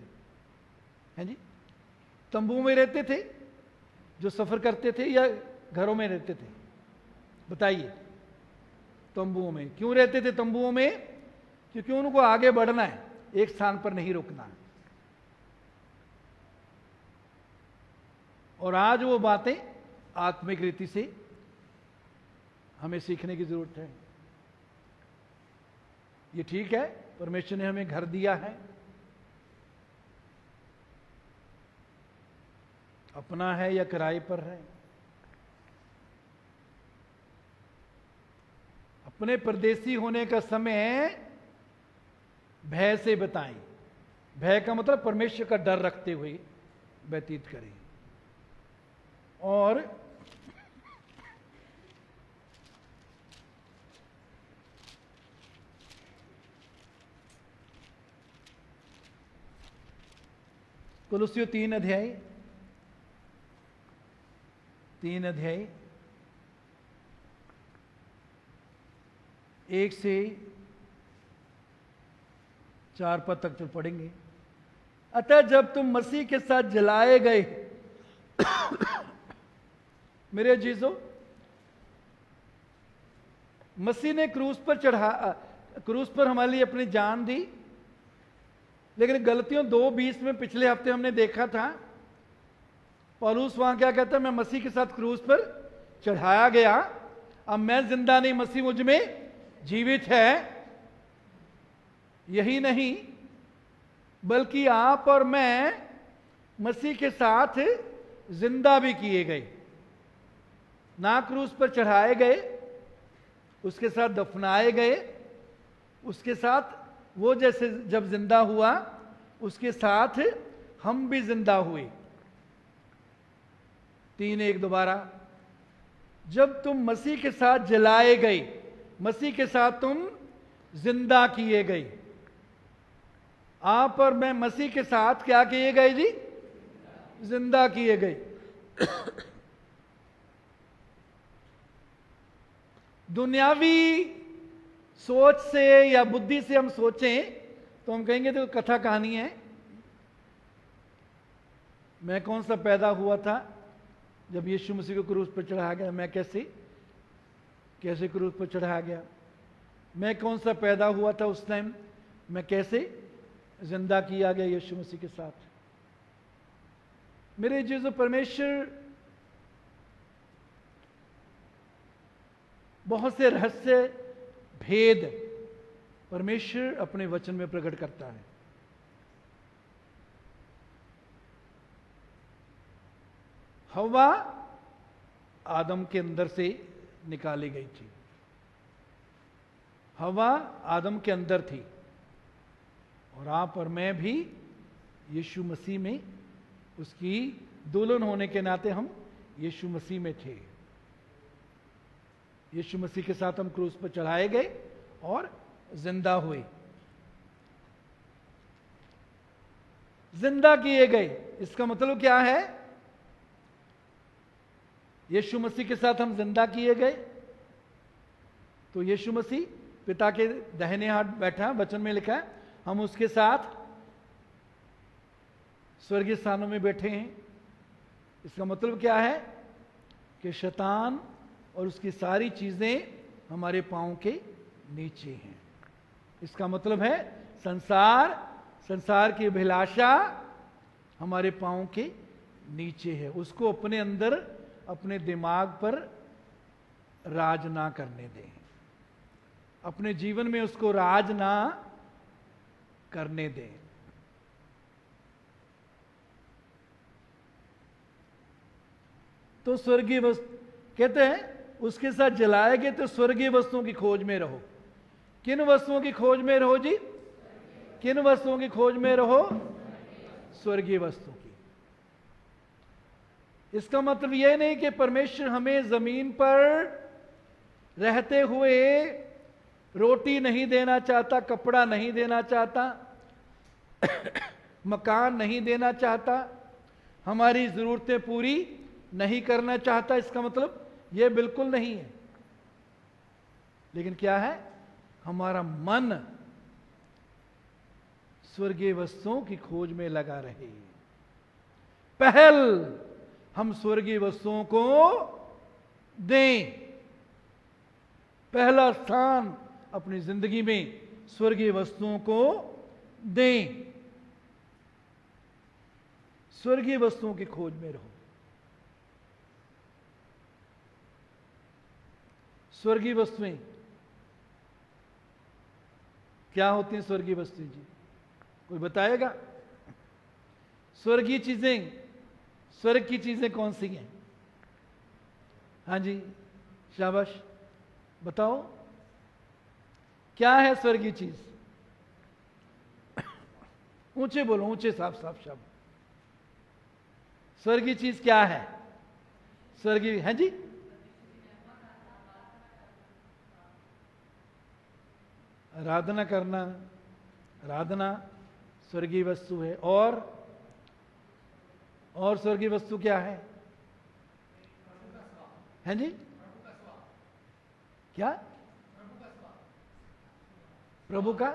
[SPEAKER 1] हैं जी? तंबू में रहते थे जो सफर करते थे, या घरों में रहते थे? बताइए। तंबुओं में। क्यों रहते थे तंबुओं में? क्योंकि उनको आगे बढ़ना है, एक स्थान पर नहीं रुकना है। और आज वो बातें आत्मिक रीति से हमें सीखने की जरूरत है। ये ठीक है, परमेश्वर ने हमें घर दिया है, अपना है या किराए पर है। अपने परदेसी होने का समय भय से बिताएं। भय का मतलब परमेश्वर का डर रखते हुए व्यतीत करें। और कुलुस्सियों 3 अध्याय 1 से 4 पद तक तो पढ़ेंगे। अतः जब तुम मसीह के साथ जलाए गए मेरे अजीजों, मसीह ने क्रूस पर हमारे लिए अपनी जान दी। लेकिन गलतियों 2:20 में पिछले हफ्ते हमने देखा था, पौलुस वहां क्या कहता है, मैं मसीह के साथ क्रूस पर चढ़ाया गया, अब मैं जिंदा नहीं, मसीह मुझ में जीवित है। यही नहीं, बल्कि आप और मैं मसीह के साथ जिंदा भी किए गए। ना क्रूस पर चढ़ाए गए, उसके साथ दफनाए गए, उसके साथ वो जैसे जब जिंदा हुआ उसके साथ हम भी जिंदा हुए। 3:1 दोबारा, जब तुम मसीह के साथ जलाए गए, मसीह के साथ तुम जिंदा किए गए। आप और मैं मसीह के साथ क्या किए गए जी? जिंदा किए गए। दुनियावी सोच से या बुद्धि से हम सोचें तो हम कहेंगे तो कथा कहानी है। मैं कौन सा पैदा हुआ था जब यीशु मसीह को क्रूस पर चढ़ाया गया? मैं कैसे क्रूस पर चढ़ाया गया? मैं कौन सा पैदा हुआ था उस टाइम? मैं कैसे जिंदा किया गया यीशु मसीह के साथ? मेरे जो परमेश्वर बहुत से रहस्य भेद परमेश्वर अपने वचन में प्रकट करता है। हवा आदम के अंदर से निकाली गई थी। हवा आदम के अंदर थी और आप और मैं भी यीशु मसीह में, उसकी दुल्हन होने के नाते हम यीशु मसीह में थे। यीशु मसीह के साथ हम क्रूस पर चढ़ाए गए और जिंदा हुए, जिंदा किए गए। इसका मतलब क्या है? यीशु मसीह के साथ हम जिंदा किए गए तो यीशु मसीह पिता के दाहिने हाथ बैठा, वचन में लिखा है, हम उसके साथ स्वर्गीय स्थानों में बैठे हैं। इसका मतलब क्या है कि शैतान और उसकी सारी चीजें हमारे पांव के नीचे हैं। इसका मतलब है संसार की अभिलाषा हमारे पांव के नीचे है। उसको अपने अंदर, अपने दिमाग पर राज ना करने दें, अपने जीवन में उसको राज ना करने दें। तो स्वर्गीय वस्तु कहते हैं उसके साथ जलाए गए, तो स्वर्गीय वस्तुओं की खोज में रहो। किन वस्तुओं की खोज में रहो जी? किन वस्तुओं की खोज में रहो? स्वर्गीय वस्तुओं की। इसका मतलब यह नहीं कि परमेश्वर हमें जमीन पर रहते हुए रोटी नहीं देना चाहता, कपड़ा नहीं देना चाहता, मकान नहीं देना चाहता, हमारी जरूरतें पूरी नहीं करना चाहता। इसका मतलब यह बिल्कुल नहीं है। लेकिन क्या है? हमारा मन स्वर्गीय वस्तुओं की खोज में लगा रहे। पहल हम स्वर्गीय वस्तुओं को दें। पहला स्थान अपनी जिंदगी में स्वर्गीय वस्तुओं को दें। स्वर्गीय वस्तुओं की खोज में रहो। स्वर्गीय वस्तुएं क्या होती हैं? स्वर्गीय वस्तुएं जी कोई बताएगा? स्वर्गीय चीजें, स्वर्ग की चीजें कौन सी हैं? हाँ जी, शाबाश, बताओ क्या है स्वर्गीय चीज? ऊंचे बोलो, ऊंचे, साफ साफ शब्द। स्वर्गीय चीज क्या है? स्वर्गीय है जी, आराधना करना। आराधना स्वर्गीय वस्तु है। और और स्वर्गीय वस्तु क्या है? हैं जी? क्या? प्रभु का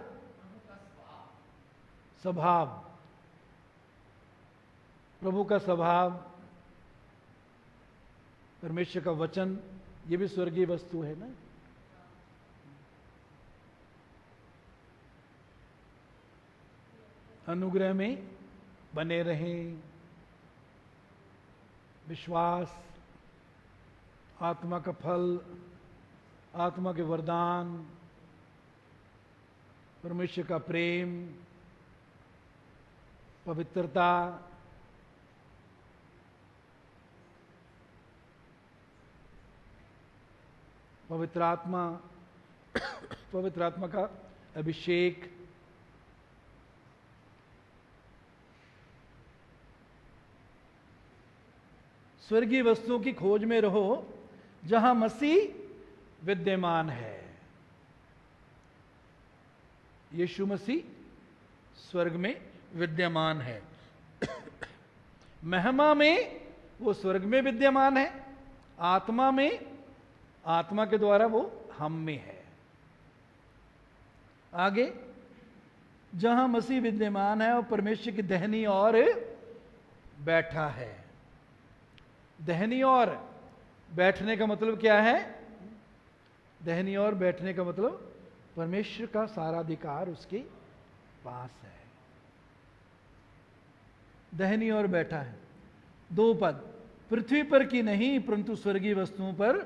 [SPEAKER 1] स्वभाव, प्रभु का स्वभाव, परमेश्वर का वचन, ये भी स्वर्गीय वस्तु है ना। अनुग्रह में बने रहें, विश्वास, आत्मा का फल, आत्मा के वरदान, परमेश्वर का प्रेम, पवित्रता, पवित्र आत्मा, पवित्र आत्मा का अभिषेक, स्वर्गीय वस्तुओं की खोज में रहो जहां मसीह विद्यमान है। यीशु मसीह स्वर्ग में विद्यमान है, महिमा में वो स्वर्ग में विद्यमान है, आत्मा में, आत्मा के द्वारा वो हम में है। आगे, जहां मसीह विद्यमान है और परमेश्वर की दाहिनी ओर बैठा है। दाहिनी ओर बैठने का मतलब क्या है? दाहिनी ओर बैठने का मतलब परमेश्वर का सारा अधिकार उसके पास है। दाहिनी ओर बैठा है। 2 पद, पृथ्वी पर की नहीं परंतु स्वर्गीय वस्तुओं पर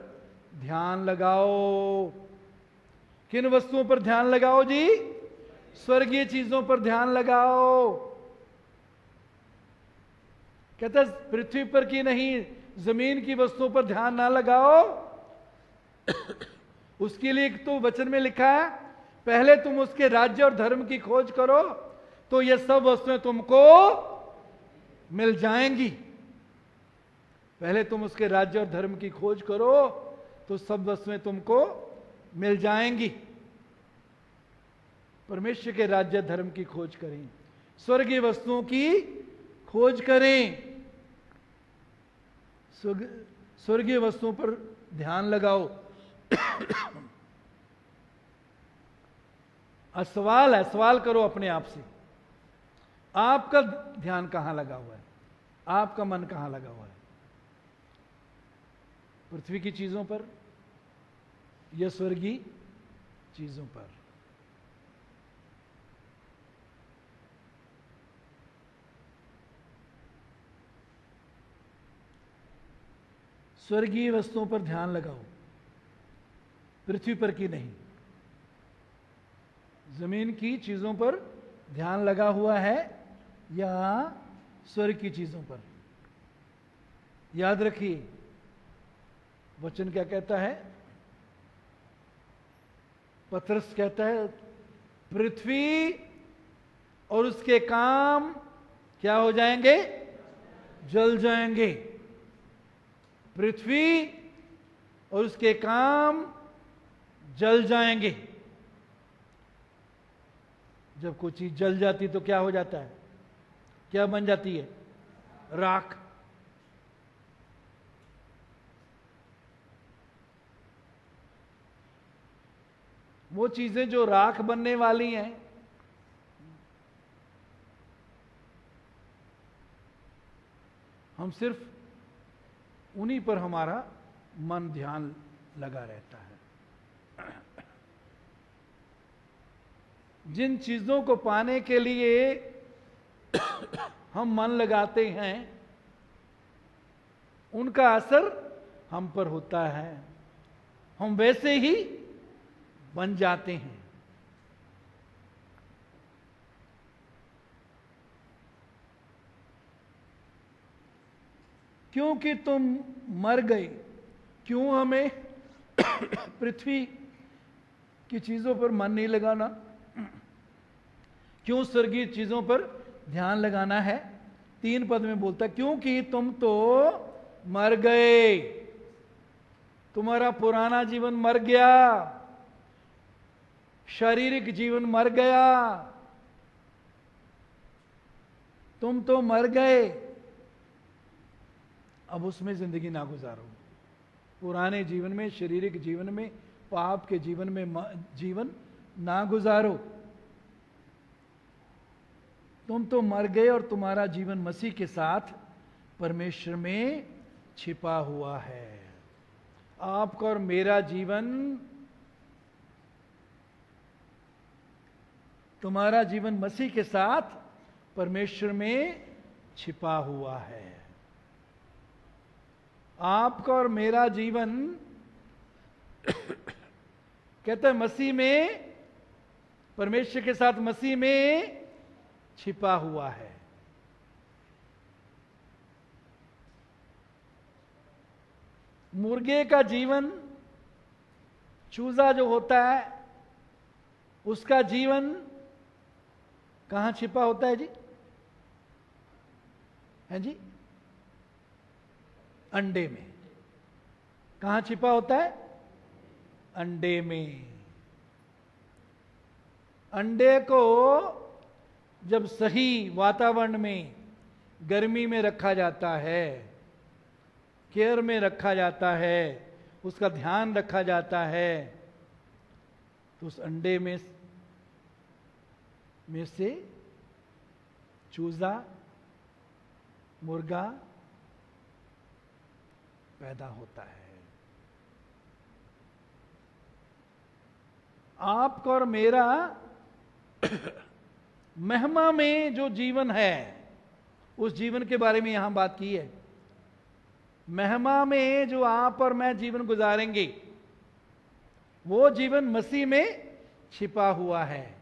[SPEAKER 1] ध्यान लगाओ। किन वस्तुओं पर ध्यान लगाओ जी? स्वर्गीय चीजों पर ध्यान लगाओ। कहता पृथ्वी पर की नहीं, जमीन की वस्तुओं पर ध्यान ना लगाओ। उसके लिए तो वचन में लिखा है, पहले तुम उसके राज्य और धर्म की खोज करो तो ये सब वस्तुएं तुमको मिल जाएंगी। पहले तुम उसके राज्य और धर्म की खोज करो तो सब वस्तुएं तुमको मिल जाएंगी। परमेश्वर के राज्य धर्म की खोज करें, स्वर्गीय वस्तुओं की खोज करें, स्वर्गीय वस्तुओं पर ध्यान लगाओ। सवाल है, सवाल करो अपने आप से, आपका ध्यान कहां लगा हुआ है? आपका मन कहां लगा हुआ है? पृथ्वी की चीजों पर या स्वर्गीय चीजों पर? स्वर्गीय वस्तुओं पर ध्यान लगाओ, पृथ्वी पर की नहीं। जमीन की चीजों पर ध्यान लगा हुआ है या स्वर्ग की चीजों पर? याद रखिए वचन क्या कहता है? पतरस कहता है पृथ्वी और उसके काम क्या हो जाएंगे? जल जाएंगे। पृथ्वी और उसके काम जल जाएंगे। जब कोई चीज जल जाती तो क्या हो जाता है? क्या बन जाती है? राख। वो चीजें जो राख बनने वाली हैं, हम सिर्फ उन्हीं पर हमारा मन ध्यान लगा रहता है। जिन चीजों को पाने के लिए हम मन लगाते हैं उनका असर हम पर होता है, हम वैसे ही बन जाते हैं। क्योंकि तुम मर गए। क्यों हमें पृथ्वी की चीजों पर मन नहीं लगाना? क्यों स्वर्गीय चीजों पर ध्यान लगाना है? 3 पद में बोलता, क्योंकि तुम तो मर गए, तुम्हारा पुराना जीवन मर गया, शारीरिक जीवन मर गया, तुम तो मर गए। अब उसमें जिंदगी ना गुजारो। पुराने जीवन में, शारीरिक जीवन में, पाप के जीवन में जीवन ना गुजारो। तुम तो मर गए और तुम्हारा जीवन मसीह के साथ परमेश्वर में छिपा हुआ है। आपका और मेरा जीवन, तुम्हारा जीवन मसीह के साथ परमेश्वर में छिपा हुआ है। आपका और मेरा जीवन कहता है मसीह में, परमेश्वर के साथ मसीह में छिपा हुआ है। मुर्गे का जीवन, चूजा जो होता है, उसका जीवन कहां छिपा होता है जी? है जी? अंडे में। कहां छिपा होता है? अंडे में। अंडे को जब सही वातावरण में, गर्मी में रखा जाता है, केयर में रखा जाता है, उसका ध्यान रखा जाता है, तो उस अंडे में से चूजा, मुर्गा पैदा होता है। आपका और मेरा महिमा में जो जीवन है, उस जीवन के बारे में यहां बात की है। महिमा में जो आप और मैं जीवन गुजारेंगे, वो जीवन मसीह में छिपा हुआ है।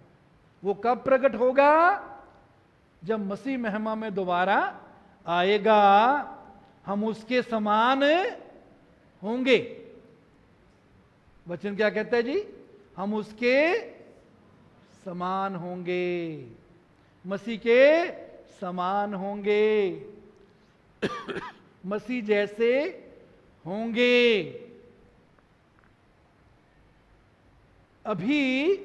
[SPEAKER 1] वो कब प्रकट होगा? जब मसीह महिमा में दोबारा आएगा, हम उसके समान होंगे। वचन क्या कहता है जी? हम उसके समान होंगे, मसीह के समान होंगे, मसीह जैसे होंगे। अभी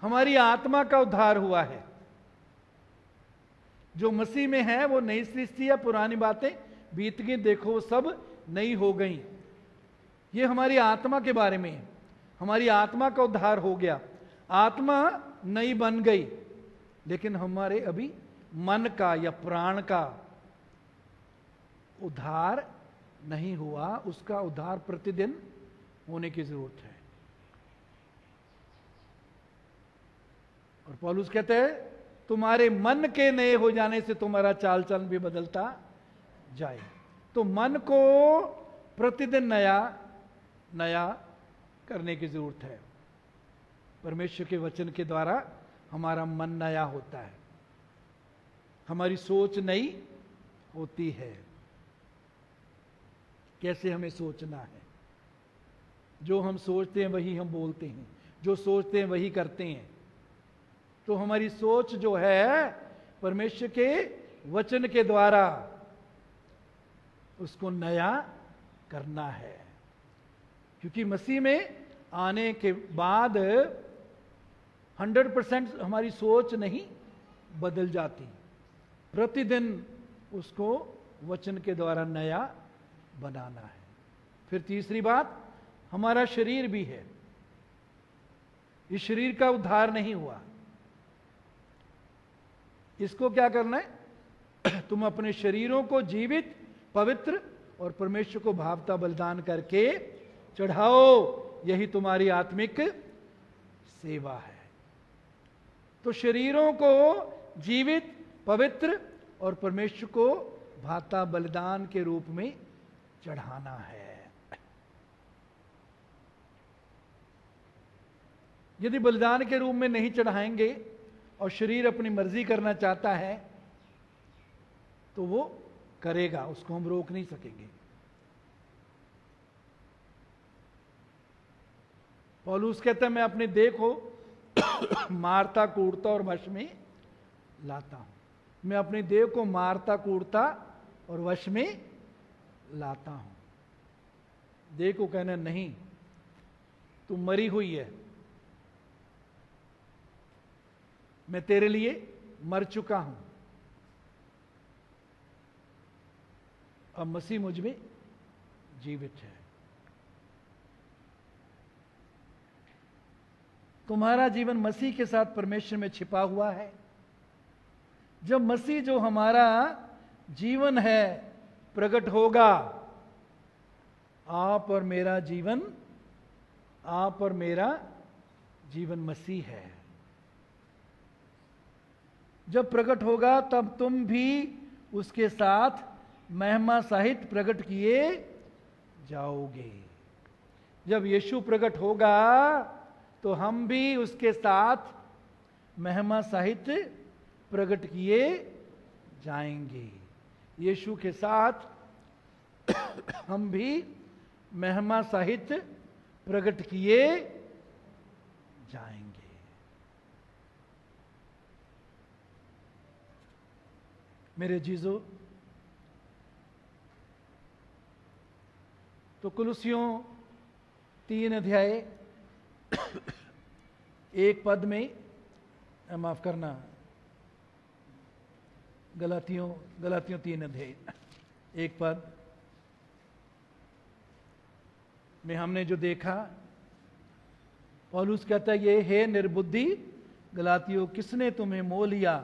[SPEAKER 1] हमारी आत्मा का उद्धार हुआ है। जो मसीह में है वो नई सृष्टि है, पुरानी बातें बीत गई, देखो वो सब नई हो गई। ये हमारी आत्मा के बारे में है। हमारी आत्मा का उद्धार हो गया, आत्मा नई बन गई, लेकिन हमारे अभी मन का या प्राण का उद्धार नहीं हुआ। उसका उद्धार प्रतिदिन होने की जरूरत है। और पौलुस कहते हैं तुम्हारे मन के नए हो जाने से तुम्हारा चाल चलन भी बदलता जाए। तो मन को प्रतिदिन नया नया करने की जरूरत है। परमेश्वर के वचन के द्वारा हमारा मन नया होता है, हमारी सोच नई होती है। कैसे हमें सोचना है? जो हम सोचते हैं वही हम बोलते हैं, जो सोचते हैं वही करते हैं। तो हमारी सोच जो है परमेश्वर के वचन के द्वारा उसको नया करना है। क्योंकि मसीह में आने के बाद 100% हमारी सोच नहीं बदल जाती, प्रतिदिन उसको वचन के द्वारा नया बनाना है। फिर तीसरी बात, हमारा शरीर भी है। इस शरीर का उद्धार नहीं हुआ। इसको क्या करना है? तुम अपने शरीरों को जीवित, पवित्र और परमेश्वर को भावता बलिदान करके चढ़ाओ, यही तुम्हारी आत्मिक सेवा है। तो शरीरों को जीवित, पवित्र और परमेश्वर को भावता बलिदान के रूप में चढ़ाना है। यदि बलिदान के रूप में नहीं चढ़ाएंगे और शरीर अपनी मर्जी करना चाहता है तो वो करेगा, उसको हम रोक नहीं सकेंगे। पौलुस कहता है मैं अपने देह को मारता कूटता और वश में लाता हूं। मैं अपने देह को मारता कूटता और वश में लाता हूं। देह को कहना नहीं, तू मरी हुई है, मैं तेरे लिए मर चुका हूं। अब मसीह मुझ में जीवित है। तुम्हारा जीवन मसीह के साथ परमेश्वर में छिपा हुआ है। जब मसीह जो हमारा जीवन है प्रकट होगा, आप और मेरा जीवन मसीह है। जब प्रकट होगा तब तुम भी उसके साथ महिमा सहित प्रकट किए जाओगे। जब यीशु प्रकट होगा तो हम भी उसके साथ महिमा सहित प्रकट किए जाएंगे। यीशु के साथ हम भी महिमा सहित प्रकट किए जाएंगे। मेरे जीजो, तो कुलुसियों 3 अध्याय 1 पद में, माफ करना, गलातियों 3 अध्याय 1 पद में हमने जो देखा, पौलुस कहता है, ये है निर्बुद्धि गलातियों, किसने तुम्हें मोह लिया?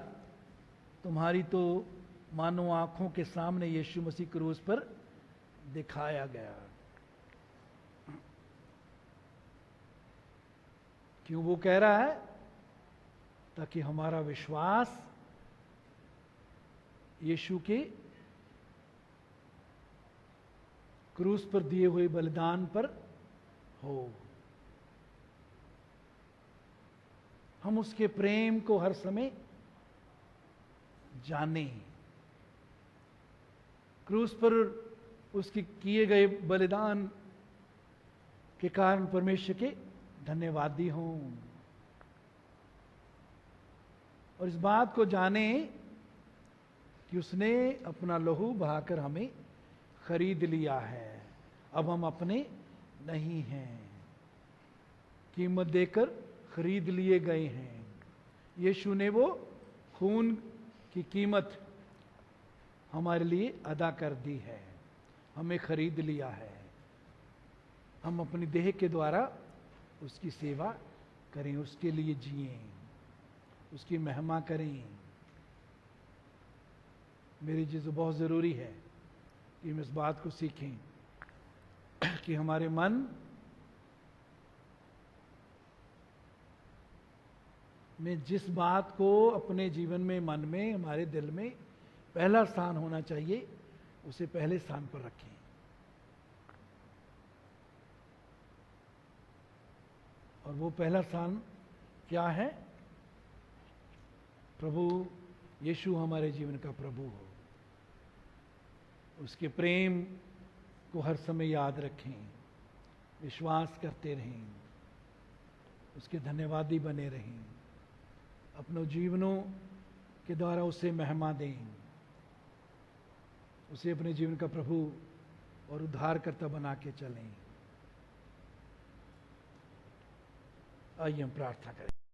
[SPEAKER 1] तुम्हारी तो मानो आंखों के सामने यीशु मसीह क्रूस पर दिखाया गया। क्यों वो कह रहा है? ताकि हमारा विश्वास यीशु के क्रूस पर दिए हुए बलिदान पर हो। हम उसके प्रेम को हर समय जाने। क्रूस पर उसके किए गए बलिदान के कारण परमेश्वर के धन्यवादी हों, और इस बात को जाने कि उसने अपना लहू बहाकर हमें खरीद लिया है। अब हम अपने नहीं हैं, कीमत देकर खरीद लिए गए हैं। यीशु ने वो खून की कीमत हमारे लिए अदा कर दी है, हमें खरीद लिया है। हम अपनी देह के द्वारा उसकी सेवा करें, उसके लिए जिएं, उसकी महिमा करें। मेरी चीज़ बहुत ज़रूरी है कि हम इस बात को सीखें कि हमारे मन में जिस बात को अपने जीवन में, मन में, हमारे दिल में पहला स्थान होना चाहिए, उसे पहले स्थान पर रखें। और वो पहला स्थान क्या है? प्रभु यीशु हमारे जीवन का प्रभु हो। उसके प्रेम को हर समय याद रखें, विश्वास करते रहें, उसके धन्यवादी बने रहें, अपने जीवनों के द्वारा उसे महिमा दें, उसे अपने जीवन का प्रभु और उद्धारकर्ता बना के चलें। आइए हम प्रार्थना करें।